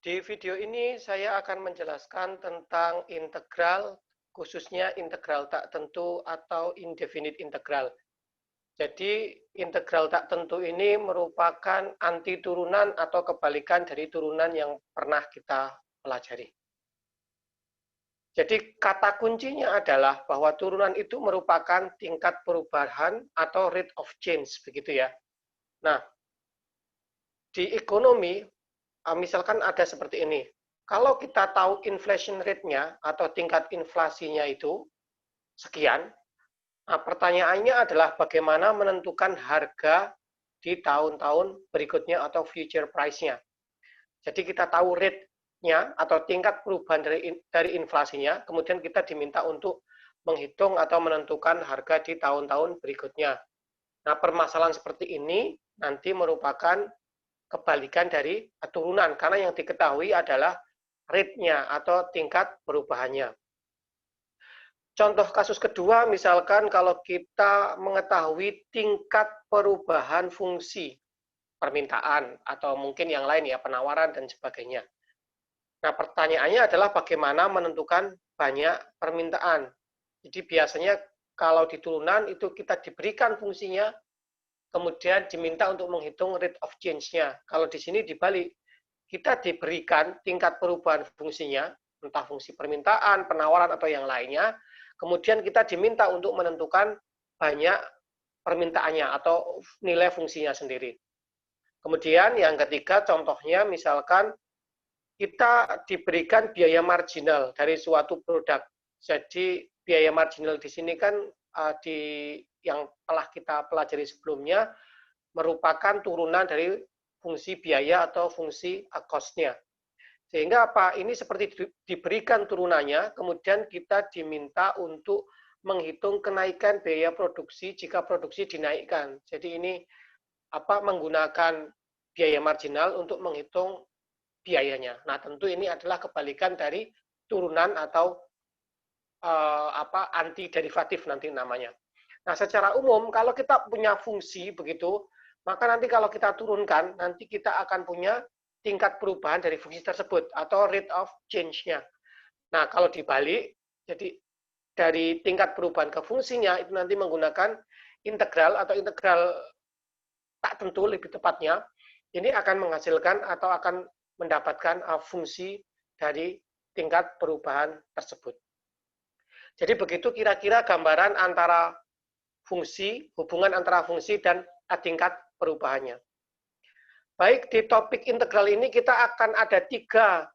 Di video ini saya akan menjelaskan tentang integral, khususnya integral tak tentu atau indefinite integral. Jadi, integral tak tentu ini merupakan anti turunan atau kebalikan dari turunan yang pernah kita pelajari. Jadi, kata kuncinya adalah bahwa turunan itu merupakan tingkat perubahan atau rate of change, begitu ya. Nah, di ekonomi, misalkan ada seperti ini. Kalau kita tahu inflation rate-nya atau tingkat inflasinya itu sekian, nah pertanyaannya adalah bagaimana menentukan harga di tahun-tahun berikutnya atau future price-nya. Jadi kita tahu rate-nya atau tingkat perubahan dari inflasinya, kemudian kita diminta untuk menghitung atau menentukan harga di tahun-tahun berikutnya. Nah, permasalahan seperti ini nanti merupakan kebalikan dari turunan, karena yang diketahui adalah rate-nya atau tingkat perubahannya. Contoh kasus kedua, misalkan kalau kita mengetahui tingkat perubahan fungsi permintaan, atau mungkin yang lain ya, penawaran dan sebagainya. Nah, pertanyaannya adalah bagaimana menentukan banyak permintaan. Jadi biasanya kalau di turunan itu kita diberikan fungsinya, kemudian diminta untuk menghitung rate of change-nya. Kalau di sini dibalik, kita diberikan tingkat perubahan fungsinya, entah fungsi permintaan, penawaran, atau yang lainnya, kemudian kita diminta untuk menentukan banyak permintaannya atau nilai fungsinya sendiri. Kemudian yang ketiga, contohnya misalkan kita diberikan biaya marginal dari suatu produk. Jadi biaya marginal di sini kan yang telah kita pelajari sebelumnya merupakan turunan dari fungsi biaya atau fungsi cost-nya. Sehingga apa? Ini seperti diberikan turunannya, kemudian kita diminta untuk menghitung kenaikan biaya produksi jika produksi dinaikkan. Jadi ini menggunakan biaya marginal untuk menghitung biayanya. Nah, tentu ini adalah kebalikan dari turunan atau anti derivatif nanti namanya. Nah, secara umum kalau kita punya fungsi begitu, maka nanti kalau kita turunkan, nanti kita akan punya tingkat perubahan dari fungsi tersebut atau rate of change-nya. Nah, kalau dibalik, jadi dari tingkat perubahan ke fungsinya itu nanti menggunakan integral atau integral tak tentu lebih tepatnya, ini akan menghasilkan atau akan mendapatkan fungsi dari tingkat perubahan tersebut. Jadi begitu kira-kira gambaran antara fungsi, hubungan antara fungsi dan tingkat perubahannya. Baik, di topik integral ini kita akan ada 3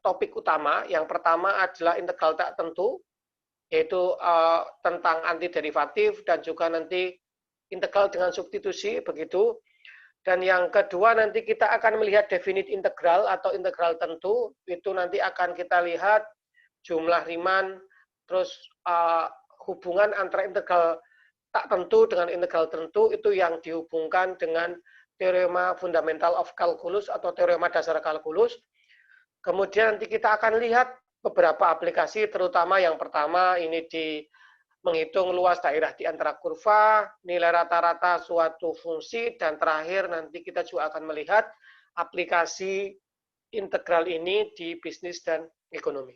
topik utama. Yang pertama adalah integral tak tentu, yaitu tentang antiderivatif dan juga nanti integral dengan substitusi, begitu. Dan yang kedua nanti kita akan melihat definite integral atau integral tentu, itu nanti akan kita lihat jumlah Riemann, terus hubungan antara integral tak tentu dengan integral tentu itu yang dihubungkan dengan teorema fundamental of calculus atau teorema dasar kalkulus. Kemudian nanti kita akan lihat beberapa aplikasi, terutama yang pertama ini di menghitung luas daerah di antara kurva, nilai rata-rata suatu fungsi, dan terakhir nanti kita juga akan melihat aplikasi integral ini di bisnis dan ekonomi.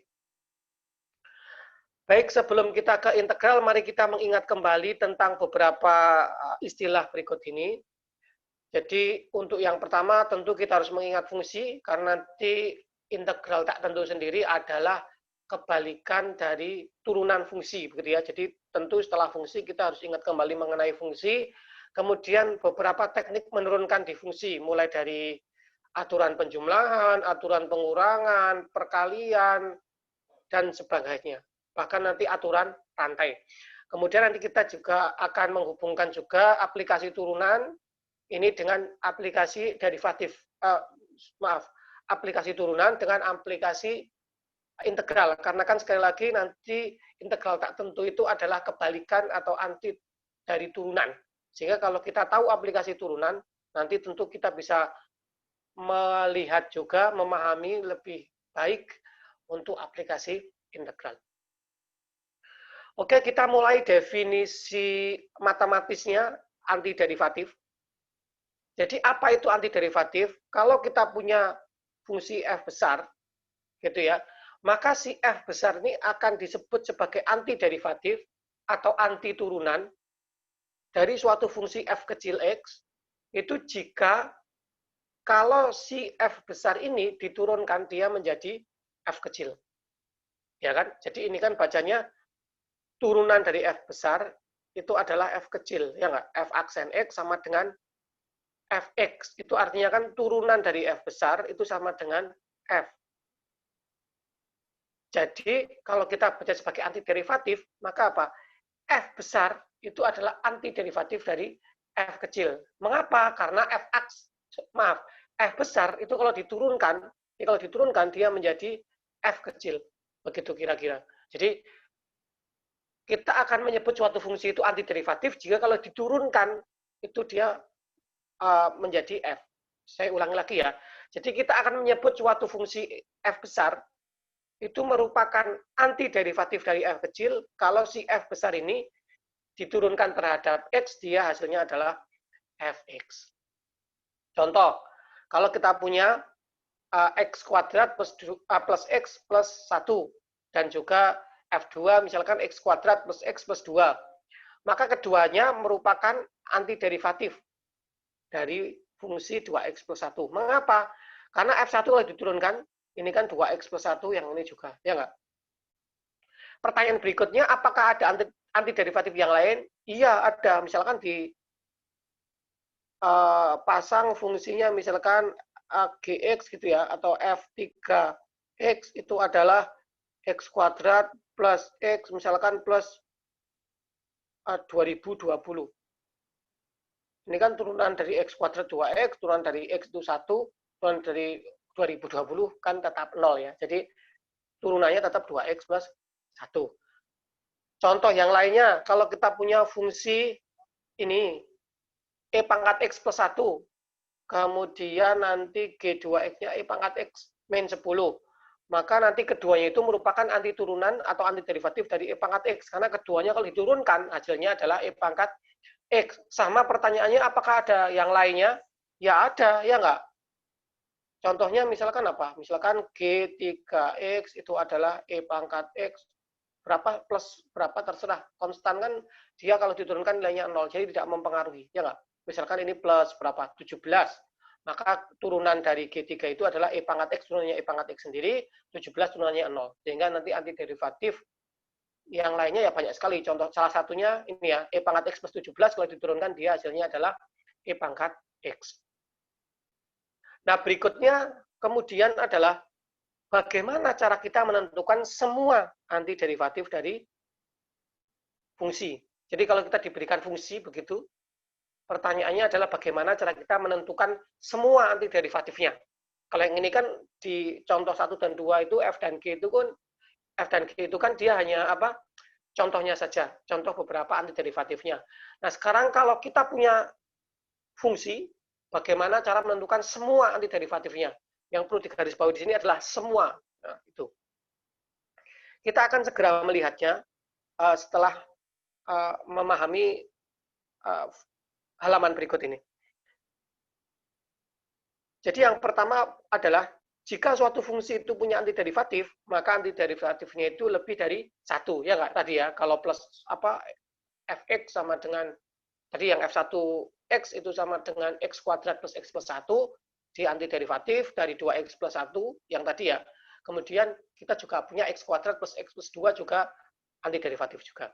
Baik, sebelum kita ke integral, mari kita mengingat kembali tentang beberapa istilah berikut ini. Jadi untuk yang pertama tentu kita harus mengingat fungsi, karena nanti integral tak tentu sendiri adalah kebalikan dari turunan fungsi, begitu ya. Jadi tentu setelah fungsi kita harus ingat kembali mengenai fungsi, kemudian beberapa teknik menurunkan di fungsi, mulai dari aturan penjumlahan, aturan pengurangan, perkalian, dan sebagainya. Bahkan nanti aturan rantai. Kemudian nanti kita juga akan menghubungkan juga aplikasi turunan ini dengan aplikasi derivatif, aplikasi turunan dengan aplikasi integral, karena kan sekali lagi nanti integral tak tentu itu adalah kebalikan atau anti dari turunan. Sehingga kalau kita tahu aplikasi turunan, nanti tentu kita bisa melihat juga, memahami lebih baik untuk aplikasi integral. Oke, kita mulai definisi matematisnya antiderivatif. Jadi apa itu antiderivatif? Kalau kita punya fungsi f besar, gitu ya, maka si f besar ini akan disebut sebagai antiderivatif atau anti turunan dari suatu fungsi f kecil x itu jika kalau si f besar ini diturunkan dia menjadi f kecil. Ya kan? Jadi ini kan bacanya turunan dari f besar itu adalah f kecil, ya nggak? F aksen x sama dengan fx. Itu artinya kan turunan dari f besar itu sama dengan f. Jadi kalau kita baca sebagai antiderivatif, maka apa? F besar itu adalah antiderivatif dari f kecil. Mengapa? Karena f besar itu kalau diturunkan dia menjadi f kecil. Begitu kira-kira. Jadi kita akan menyebut suatu fungsi itu antiderivatif jika kalau diturunkan itu dia menjadi f. Saya ulangi lagi ya. Jadi kita akan menyebut suatu fungsi f besar itu merupakan antiderivatif dari f kecil kalau si f besar ini diturunkan terhadap x, dia hasilnya adalah fx. Contoh, kalau kita punya x kuadrat plus x plus 1 dan juga f2 misalkan x kuadrat plus x plus 2, maka keduanya merupakan antiderivatif dari fungsi 2x plus 1. Mengapa? Karena f1 kalau diturunkan, ini kan 2x plus 1 yang ini juga, ya nggak? Pertanyaan berikutnya, apakah ada antiderivatif yang lain? Iya, ada. Misalkan di pasang fungsinya misalkan gx gitu ya, atau f3x itu adalah x kuadrat plus x misalkan plus 2020. Ini kan turunan dari x kuadrat 2x, turunan dari x itu 1, turunan dari 2020 kan tetap 0 ya. Jadi turunannya tetap 2x plus 1. Contoh yang lainnya, kalau kita punya fungsi ini, e pangkat x plus 1, kemudian nanti g2x-nya e pangkat x min 10, maka nanti keduanya itu merupakan anti turunan atau antiderivatif dari e pangkat x, karena keduanya kalau diturunkan, hasilnya adalah e pangkat x. Sama pertanyaannya, apakah ada yang lainnya? Ya ada, ya enggak? Contohnya misalkan apa? Misalkan G3X itu adalah E pangkat X berapa plus berapa terserah. Konstan kan dia kalau diturunkan nilainya 0, jadi tidak mempengaruhi. Ya enggak? Misalkan ini plus berapa? 17. Maka turunan dari G3 itu adalah E pangkat X, turunannya E pangkat X sendiri, 17 turunannya 0. Sehingga nanti antiderivatif yang lainnya ya banyak sekali. Contoh salah satunya ini ya, E pangkat X plus 17 kalau diturunkan dia hasilnya adalah E pangkat X. Nah, berikutnya kemudian adalah bagaimana cara kita menentukan semua antiderivatif dari fungsi. Jadi kalau kita diberikan fungsi begitu, pertanyaannya adalah bagaimana cara kita menentukan semua antiderivatifnya. Kalau yang ini kan di contoh 1 dan 2 itu F dan G itu kan dia hanya apa? Contohnya saja, contoh beberapa antiderivatifnya. Nah, sekarang kalau kita punya fungsi, bagaimana cara menentukan semua antiderivatifnya? Yang perlu digarisbawahi di sini adalah semua. Nah, itu. Kita akan segera melihatnya setelah memahami halaman berikut ini. Jadi yang pertama adalah jika suatu fungsi itu punya antiderivatif, maka antiderivatifnya itu lebih dari 1. Ya nggak tadi ya, kalau plus apa fx sama dengan tadi yang f1x itu sama dengan x kuadrat plus x plus 1, di antiderivatif dari 2x plus 1 yang tadi ya. Kemudian kita juga punya x kuadrat plus x plus 2 juga antiderivatif juga.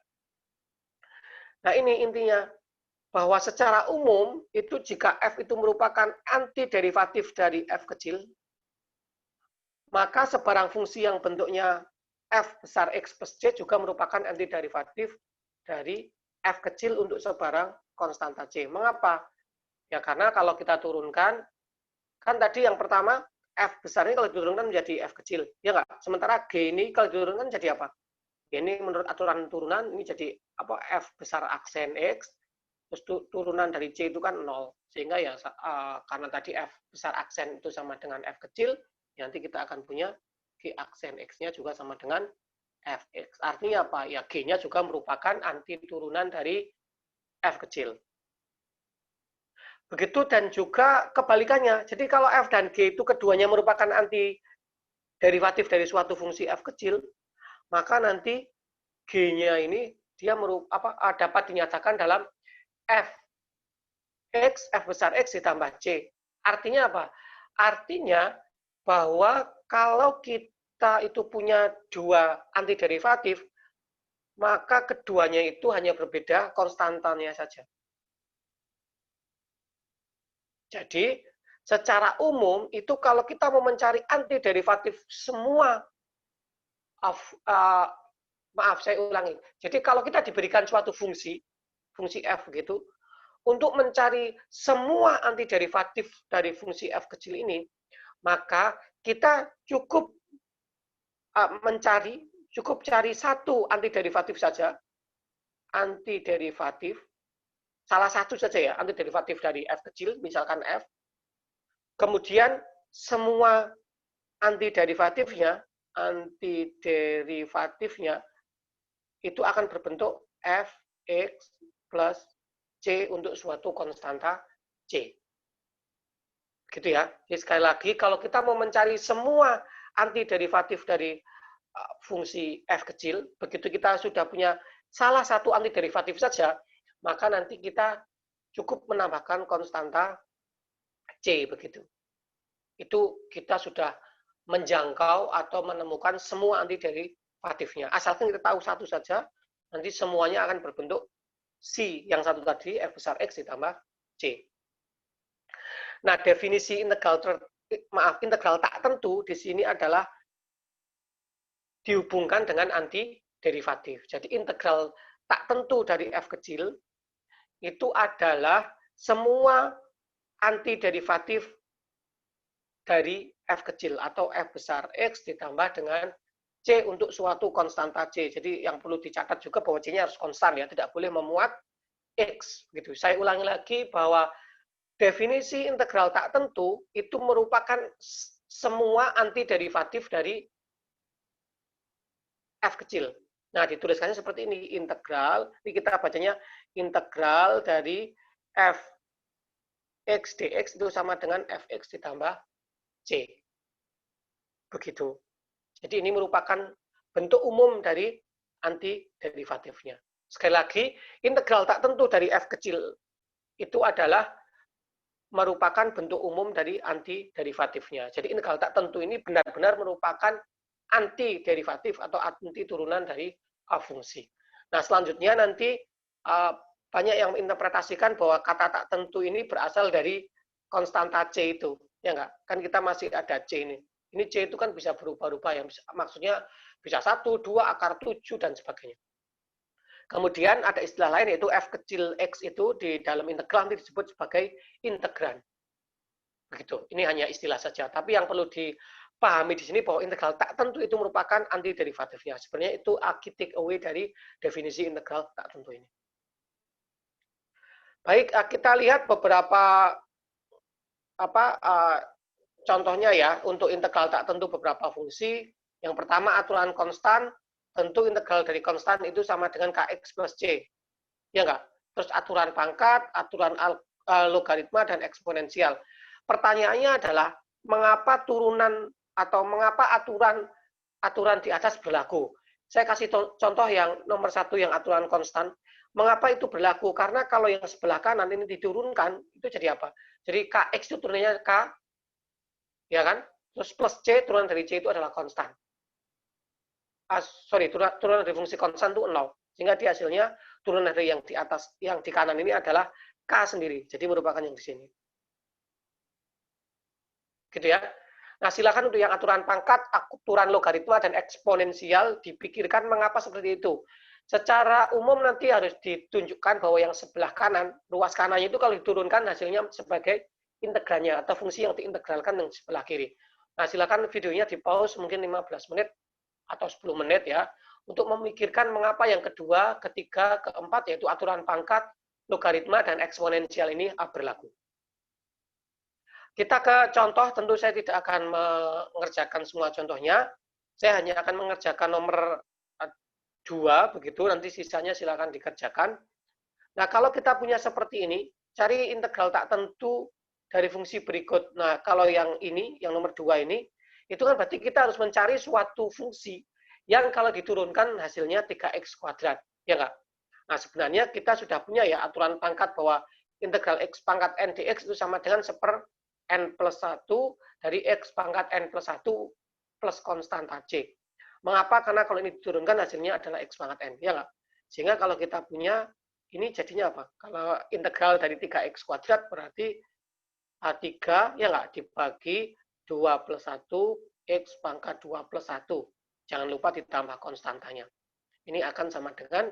Nah ini intinya, bahwa secara umum itu jika f itu merupakan antiderivatif dari f kecil, maka sebarang fungsi yang bentuknya f besar x plus c juga merupakan antiderivatif dari f kecil untuk sebarang konstanta c. Mengapa? Ya karena kalau kita turunkan, kan tadi yang pertama f besar ini kalau diturunkan menjadi f kecil, ya nggak? Sementara g ini kalau diturunkan jadi apa? Ini menurut aturan turunan ini jadi apa? F besar aksen x, terus turunan dari c itu kan 0. Sehingga ya karena tadi f besar aksen itu sama dengan f kecil, nanti kita akan punya g aksen x-nya juga sama dengan fx. Artinya apa? Ya g-nya juga merupakan anti turunan dari f kecil. Begitu dan juga kebalikannya. Jadi kalau f dan g itu keduanya merupakan anti derivatif dari suatu fungsi f kecil, maka nanti g-nya ini dia dapat dinyatakan dalam f besar X ditambah C. Artinya apa? Artinya bahwa kalau kita itu punya dua antiderivatif, maka keduanya itu hanya berbeda konstantanya saja. Jadi, secara umum itu kalau kita mau mencari antiderivatif semua, maaf saya ulangi. Jadi kalau kita diberikan suatu fungsi f gitu, untuk mencari semua antiderivatif dari fungsi f kecil ini, maka kita cukup cari satu antiderivatif saja, salah satu saja ya, antiderivatif dari f kecil, misalkan f, kemudian semua antiderivatifnya itu akan berbentuk fx plus c untuk suatu konstanta c. Gitu ya. Jadi sekali lagi, kalau kita mau mencari semua antiderivatif dari fungsi f kecil, begitu kita sudah punya salah satu antiderivatif saja, maka nanti kita cukup menambahkan konstanta c begitu. Itu kita sudah menjangkau atau menemukan semua antiderivatifnya. Asalkan kita tahu satu saja, nanti semuanya akan berbentuk C, yang satu tadi f besar X ditambah C. Nah, definisi integral tak tentu di sini adalah dihubungkan dengan antiderivatif. Jadi integral tak tentu dari f kecil itu adalah semua antiderivatif dari f kecil atau f besar X ditambah dengan C untuk suatu konstanta C. Jadi yang perlu dicatat juga bahwa C-nya harus konstan ya, tidak boleh memuat X gitu. Saya ulangi lagi bahwa definisi integral tak tentu itu merupakan semua antiderivatif dari f kecil. Nah, dituliskannya seperti ini, integral, ini kita bacanya integral dari f x dx itu sama dengan fx ditambah C. Begitu. Jadi ini merupakan bentuk umum dari antiderivatifnya. Sekali lagi, integral tak tentu dari f kecil itu adalah merupakan bentuk umum dari antiderivatifnya. Jadi integral tak tentu ini benar-benar merupakan antiderivatif atau anti turunan dari fungsi. Nah, selanjutnya nanti banyak yang menginterpretasikan bahwa kata tak tentu ini berasal dari konstanta C itu. Ya enggak? Kan kita masih ada C ini. Ini C itu kan bisa berubah-ubah ya. Maksudnya bisa 1, 2, akar 7, dan sebagainya. Kemudian ada istilah lain yaitu f kecil x itu di dalam integral nanti disebut sebagai integran. Begitu. Ini hanya istilah saja. Tapi yang perlu dipahami di sini bahwa integral tak tentu itu merupakan antiderivatifnya. Sebenarnya itu key take away dari definisi integral tak tentu ini. Baik, kita lihat beberapa contohnya ya untuk integral tak tentu beberapa fungsi. Yang pertama aturan konstan. Tentu integral dari konstan itu sama dengan kx plus c. Ya enggak? Terus aturan pangkat, aturan logaritma, dan eksponensial. Pertanyaannya adalah, mengapa turunan atau mengapa aturan di atas berlaku? Saya kasih contoh yang nomor 1 yang aturan konstan. Mengapa itu berlaku? Karena kalau yang sebelah kanan ini diturunkan, itu jadi apa? Jadi kx itu turunannya k, ya kan? Terus plus c, turunan dari c itu adalah konstan. Turunan dari fungsi konstan itu 0. Sehingga di hasilnya turunan dari yang di atas, yang di kanan ini adalah k sendiri. Jadi merupakan yang di sini. Gitu ya. Nah, silakan untuk yang aturan pangkat, aturan logaritma, dan eksponensial dipikirkan mengapa seperti itu. Secara umum nanti harus ditunjukkan bahwa yang sebelah kanan, ruas kanannya itu kalau diturunkan hasilnya sebagai integrannya atau fungsi yang diintegralkan yang sebelah kiri. Nah, silakan videonya di-pause mungkin 15 menit atau 10 menit ya, untuk memikirkan mengapa yang kedua, ketiga, keempat, yaitu aturan pangkat, logaritma, dan eksponensial ini berlaku. Kita ke contoh, tentu saya tidak akan mengerjakan semua contohnya, saya hanya akan mengerjakan nomor 2, begitu, nanti sisanya silakan dikerjakan. Nah, kalau kita punya seperti ini, cari integral tak tentu dari fungsi berikut. Nah, kalau yang ini, yang nomor 2 ini, itu kan berarti kita harus mencari suatu fungsi yang kalau diturunkan hasilnya 3x kuadrat, ya nggak? Nah, sebenarnya kita sudah punya ya aturan pangkat bahwa integral x pangkat n dx itu sama dengan 1/n plus 1 dari x pangkat n plus 1 plus konstanta c. Mengapa? Karena kalau ini diturunkan hasilnya adalah x pangkat n, ya nggak? Sehingga kalau kita punya, ini jadinya apa? Kalau integral dari 3x kuadrat berarti A3, ya nggak? Dibagi 2 plus 1, x pangkat 2 plus 1. Jangan lupa ditambah konstantanya. Ini akan sama dengan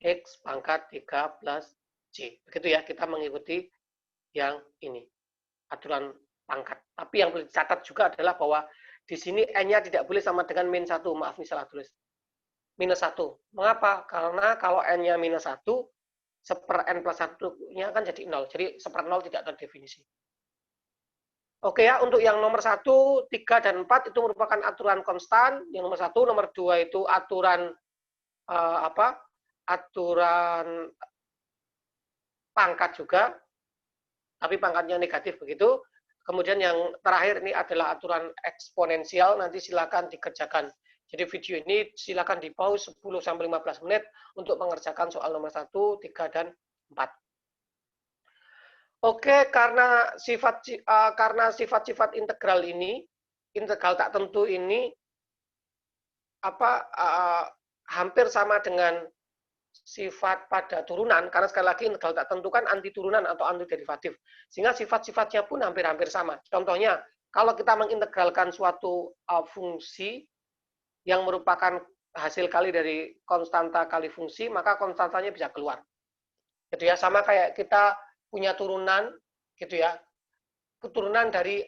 x pangkat 3 plus c. Begitu ya, kita mengikuti yang ini, aturan pangkat. Tapi yang perlu dicatat juga adalah bahwa di sini n-nya tidak boleh sama dengan min 1. Maaf, ini salah tulis. Minus 1. Mengapa? Karena kalau n-nya minus 1, 1/n plus 1-nya kan jadi 0. Jadi 1/0 tidak terdefinisi. Oke ya, untuk yang nomor 1, 3, dan 4 itu merupakan aturan konstan. Yang nomor 1, nomor 2 itu aturan aturan pangkat juga, tapi pangkatnya negatif begitu. Kemudian yang terakhir ini adalah aturan eksponensial, nanti silakan dikerjakan. Jadi video ini silakan di pause 10-15 menit untuk mengerjakan soal nomor 1, 3, dan 4. Oke, karena sifat-sifat integral ini, integral tak tentu ini hampir sama dengan sifat pada turunan, karena sekali lagi integral tak tentu kan anti turunan atau anti derivatif, sehingga sifat-sifatnya pun hampir-hampir sama. Contohnya, kalau kita mengintegralkan suatu fungsi yang merupakan hasil kali dari konstanta kali fungsi, maka konstantanya bisa keluar. Gitu ya, sama kayak kita punya turunan, gitu ya, keturunan dari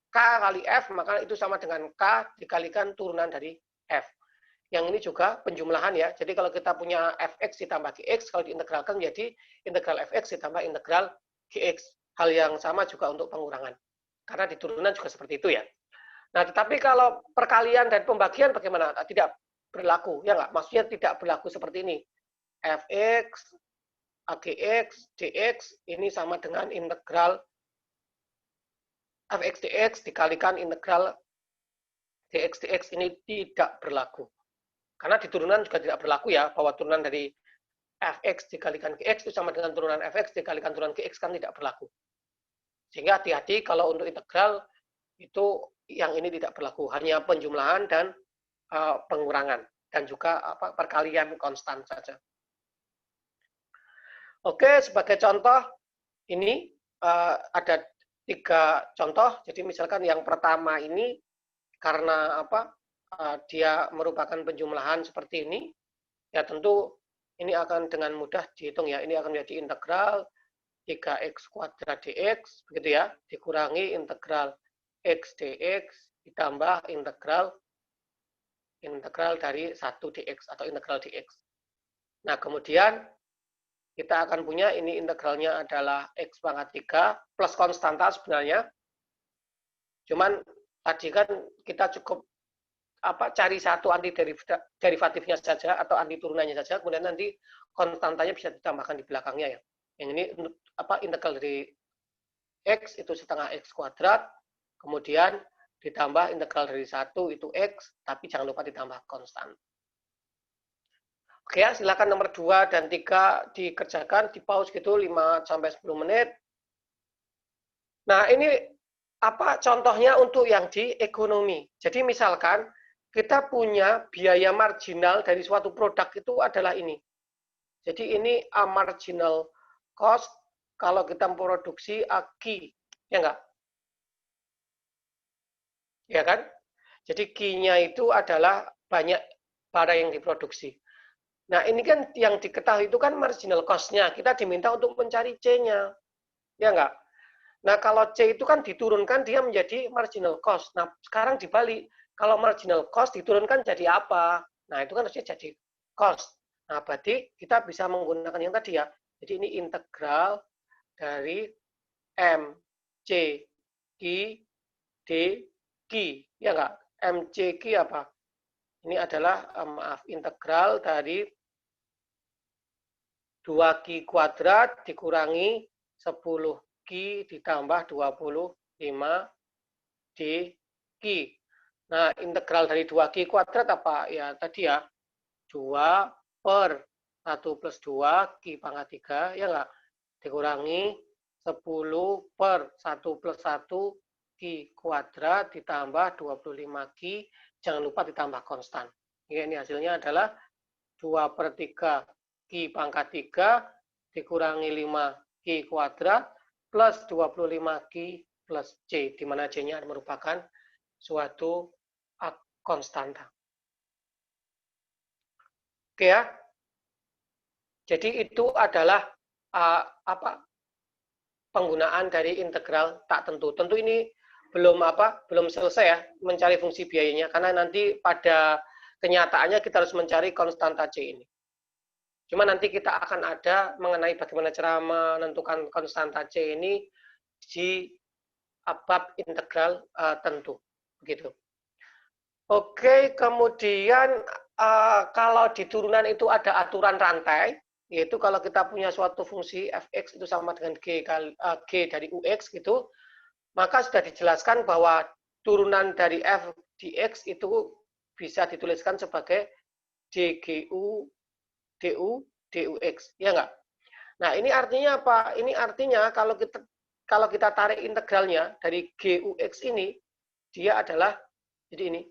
K kali F, maka itu sama dengan K dikalikan turunan dari F. Yang ini juga penjumlahan ya. Jadi kalau kita punya fx ditambah gx, kalau diintegralkan menjadi integral fx ditambah integral gx. Hal yang sama juga untuk pengurangan. Karena di turunan juga seperti itu ya. Nah, tetapi kalau perkalian dan pembagian bagaimana? Tidak berlaku, ya nggak? Maksudnya tidak berlaku seperti ini. Fx, gx, dx ini sama dengan integral fx dx dikalikan integral dx dx ini tidak berlaku. Karena di turunan juga tidak berlaku ya, bahwa turunan dari fx dikalikan gx itu sama dengan turunan fx dikalikan turunan gx kan tidak berlaku. Sehingga hati-hati kalau untuk integral itu yang ini tidak berlaku, hanya penjumlahan dan pengurangan dan juga perkalian konstan saja. Oke, sebagai contoh ini ada 3 contoh. Jadi misalkan yang pertama ini karena dia merupakan penjumlahan seperti ini, ya tentu ini akan dengan mudah dihitung ya. Ini akan menjadi integral 3x kuadrat dx, begitu ya, dikurangi integral x dx ditambah integral dari 1 dx atau integral dx. Nah, kemudian kita akan punya ini integralnya adalah x pangkat 3 plus konstanta sebenarnya. Cuman tadi kan kita cukup cari satu anti derivatifnya saja atau anti turunannya saja, kemudian nanti konstantanya bisa ditambahkan di belakangnya ya. Yang ini integral dari x itu setengah x kuadrat, kemudian ditambah integral dari 1 itu x, tapi jangan lupa ditambah konstan. Oke ya, silakan nomor 2 dan 3 dikerjakan, di pause gitu 5-10 menit. Nah, ini contohnya untuk yang di ekonomi. Jadi misalkan kita punya biaya marginal dari suatu produk itu adalah ini. Jadi ini A marginal cost kalau kita memproduksi Q, ya enggak? Ya kan? Jadi Q-nya itu adalah banyak barang yang diproduksi. Nah, ini kan yang diketahui itu kan marginal cost-nya. Kita diminta untuk mencari C-nya. Ya enggak? Nah, kalau C itu kan diturunkan dia menjadi marginal cost. Nah, sekarang dibalik. Kalau marginal cost diturunkan jadi apa? Nah, itu kan harusnya jadi cost. Nah, berarti kita bisa menggunakan yang tadi ya. Jadi ini integral dari M, C, Q, D, Q. Ya enggak? M, C, Q apa? Ini adalah, integral dari 2Q kuadrat dikurangi 10Q ditambah 25 dQ. Nah, integral dari 2Q kuadrat apa? Ya, tadi ya, 2 per 1 plus 2, Q pangkat 3, ya enggak? Dikurangi 10 per 1 plus 1, Q kuadrat ditambah 25Q, jangan lupa ditambah konstan. Ya, ini hasilnya adalah 2 per 3 Q pangkat 3 dikurangi 5 Q kuadrat plus 25Q plus C, di mana C-nya merupakan suatu konstanta. Oke ya. Jadi itu adalah penggunaan dari integral tak tentu. Tentu ini belum selesai ya mencari fungsi biayanya, karena nanti pada kenyataannya kita harus mencari konstanta C ini. Cuma nanti kita akan ada mengenai bagaimana cara menentukan konstanta C ini di bab integral tentu, begitu. Oke, kemudian kalau di turunan itu ada aturan rantai, yaitu kalau kita punya suatu fungsi fx itu sama dengan g dari ux gitu, maka sudah dijelaskan bahwa turunan dari f dx itu bisa dituliskan sebagai dgu du dux, ya enggak? Nah, ini artinya apa? Ini artinya kalau kita tarik integralnya dari gux ini, dia adalah jadi ini.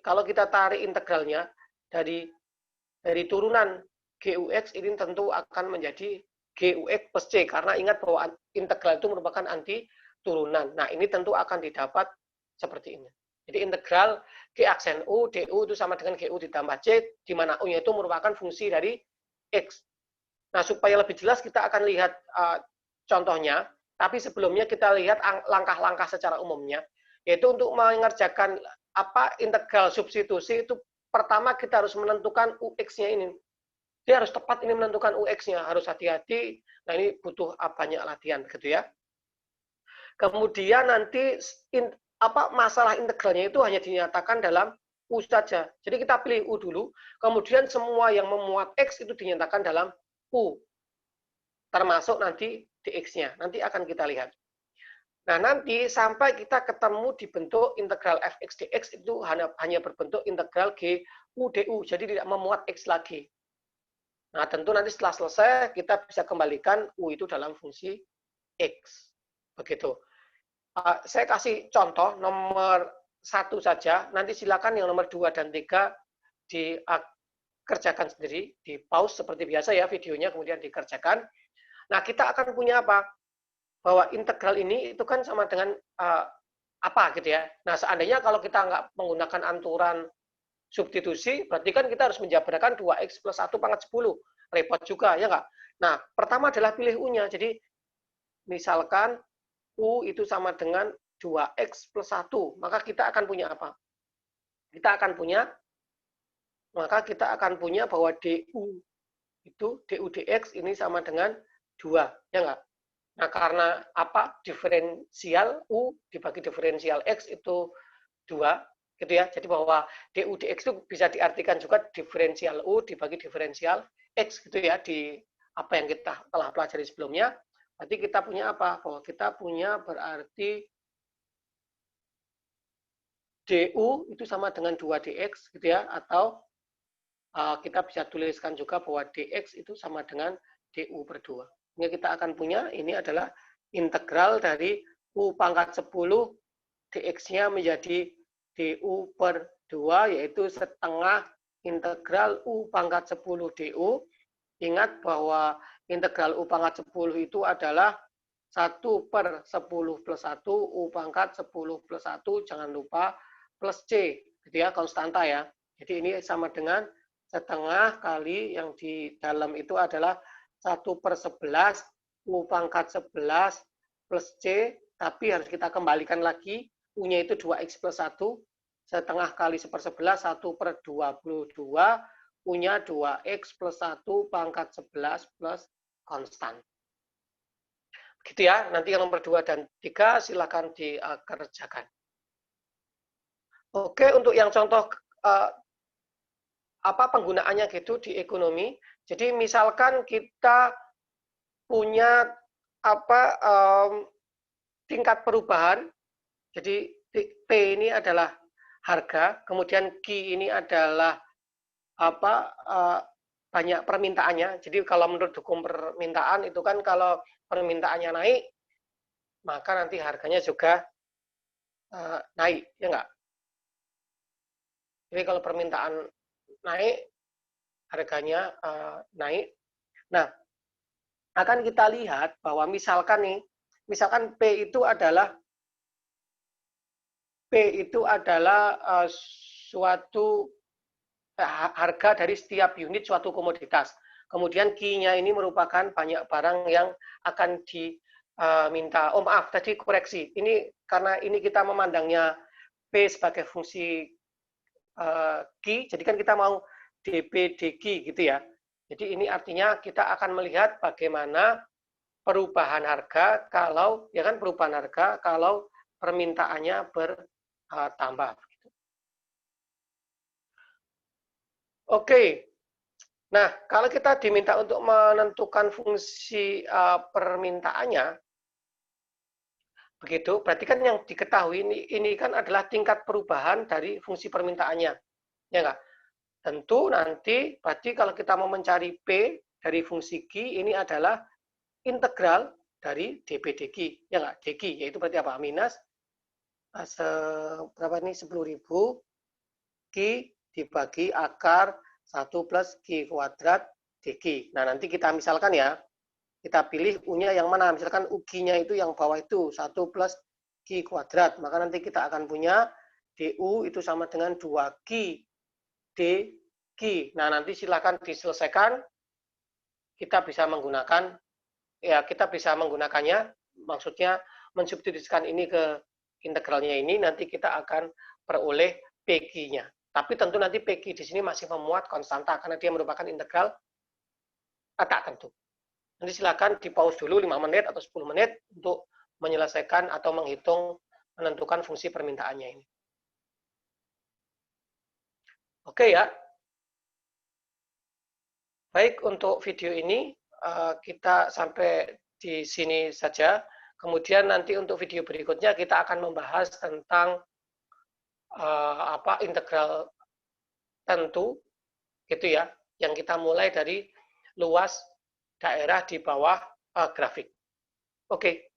Kalau kita tarik integralnya dari turunan gux ini tentu akan menjadi gux plus c, karena ingat bahwa integral itu merupakan anti turunan. Nah, ini tentu akan didapat seperti ini. Jadi integral g aksen u du itu sama dengan gu ditambah c, di mana u-nya itu merupakan fungsi dari x. Nah, supaya lebih jelas kita akan lihat contohnya, tapi sebelumnya kita lihat langkah-langkah secara umumnya, yaitu untuk mengerjakan integral substitusi itu pertama kita harus menentukan ux-nya ini. Dia harus tepat ini menentukan ux-nya, harus hati-hati. Nah, ini butuh banyak latihan gitu ya. Kemudian nanti masalah integralnya itu hanya dinyatakan dalam u saja. Jadi kita pilih u dulu, kemudian semua yang memuat x itu dinyatakan dalam u. Termasuk nanti dx-nya. Nanti akan kita lihat. Nah, nanti sampai kita ketemu di bentuk integral fx dx itu hanya berbentuk integral g u du. Jadi tidak memuat x lagi. Nah, tentu nanti setelah selesai kita bisa kembalikan u itu dalam fungsi x. Begitu. Saya kasih contoh nomor 1 saja. Nanti silakan yang nomor 2 dan 3 dikerjakan sendiri, di pause seperti biasa ya videonya, kemudian dikerjakan. Nah, kita akan punya apa? Bahwa integral ini itu kan sama dengan apa gitu ya. Nah, seandainya kalau kita nggak menggunakan aturan substitusi, berarti kan kita harus menjabarkan 2x plus 1 pangkat 10. Repot juga, ya nggak? Nah, pertama adalah pilih u-nya. Jadi, misalkan u itu sama dengan 2x plus 1. Maka kita akan punya apa? Kita akan punya bahwa du itu du dx ini sama dengan 2, ya nggak? Nah, karena apa? Diferensial u dibagi diferensial x itu 2, gitu ya. Jadi bahwa du dx itu bisa diartikan juga diferensial u dibagi diferensial x, gitu ya, di apa yang kita telah pelajari sebelumnya. Berarti kita punya apa? Bahwa kita punya berarti du itu sama dengan 2 dx, gitu ya, atau kita bisa tuliskan juga bahwa dx itu sama dengan du per 2. Ini kita akan punya, ini adalah integral dari u pangkat 10 dx-nya menjadi du per 2, yaitu setengah integral u pangkat 10 du. Ingat bahwa integral u pangkat 10 itu adalah 1 per 10 plus 1, u pangkat 10 plus 1, jangan lupa plus c, gitu ya, konstanta ya. Jadi ini sama dengan setengah kali yang di dalam itu adalah 1 per 11, u pangkat 11 plus c, tapi harus kita kembalikan lagi, u-nya itu 2x plus 1, setengah kali 1/11, 1 per 22, u-nya 2x plus 1 pangkat 11 plus konstan. Gitu ya, nanti yang nomor 2 dan 3 silakan dikerjakan. Oke, untuk yang contoh penggunaannya gitu di ekonomi. Jadi misalkan kita punya tingkat perubahan. Jadi P ini adalah harga, kemudian Q ini adalah banyak permintaannya. Jadi kalau menurut hukum permintaan itu kan kalau permintaannya naik, maka nanti harganya juga naik, ya enggak? Jadi kalau permintaan naik, harganya naik. Nah, akan kita lihat bahwa misalkan P itu adalah suatu harga dari setiap unit suatu komoditas. Kemudian Q-nya ini merupakan banyak barang yang akan diminta. Oh maaf, tadi koreksi. Ini karena ini kita memandangnya P sebagai fungsi Q, jadi kan kita mau DP DQ gitu ya. Jadi ini artinya kita akan melihat bagaimana perubahan harga kalau permintaannya bertambah. Oke. Nah, kalau kita diminta untuk menentukan fungsi permintaannya, begitu, berarti kan yang diketahui ini kan adalah tingkat perubahan dari fungsi permintaannya. Ya enggak? Tentu nanti, berarti kalau kita mau mencari P dari fungsi Q, ini adalah integral dari dP dQ. Ya enggak? dQ, yaitu berarti apa? Minus, berapa ini? 10.000 Q dibagi akar 1 plus Q kuadrat dQ. Nah, nanti kita misalkan ya, kita pilih U-nya yang mana. Misalkan U-Q-nya itu yang bawah itu, 1 plus Q kuadrat. Maka nanti kita akan punya DU itu sama dengan 2Q dQ. Nah, nanti silakan diselesaikan. Kita bisa menggunakannya, maksudnya mensubstitusikan ini ke integralnya ini, nanti kita akan peroleh PQ-nya. Tapi tentu nanti PQ di sini masih memuat konstanta karena dia merupakan integral tak tentu. Nanti silakan di pause dulu 5 menit atau 10 menit untuk menyelesaikan atau menentukan fungsi permintaannya ini. Oke ya. Baik, untuk video ini kita sampai di sini saja. Kemudian nanti untuk video berikutnya kita akan membahas tentang integral tentu gitu ya, yang kita mulai dari luas daerah di bawah grafik. Oke.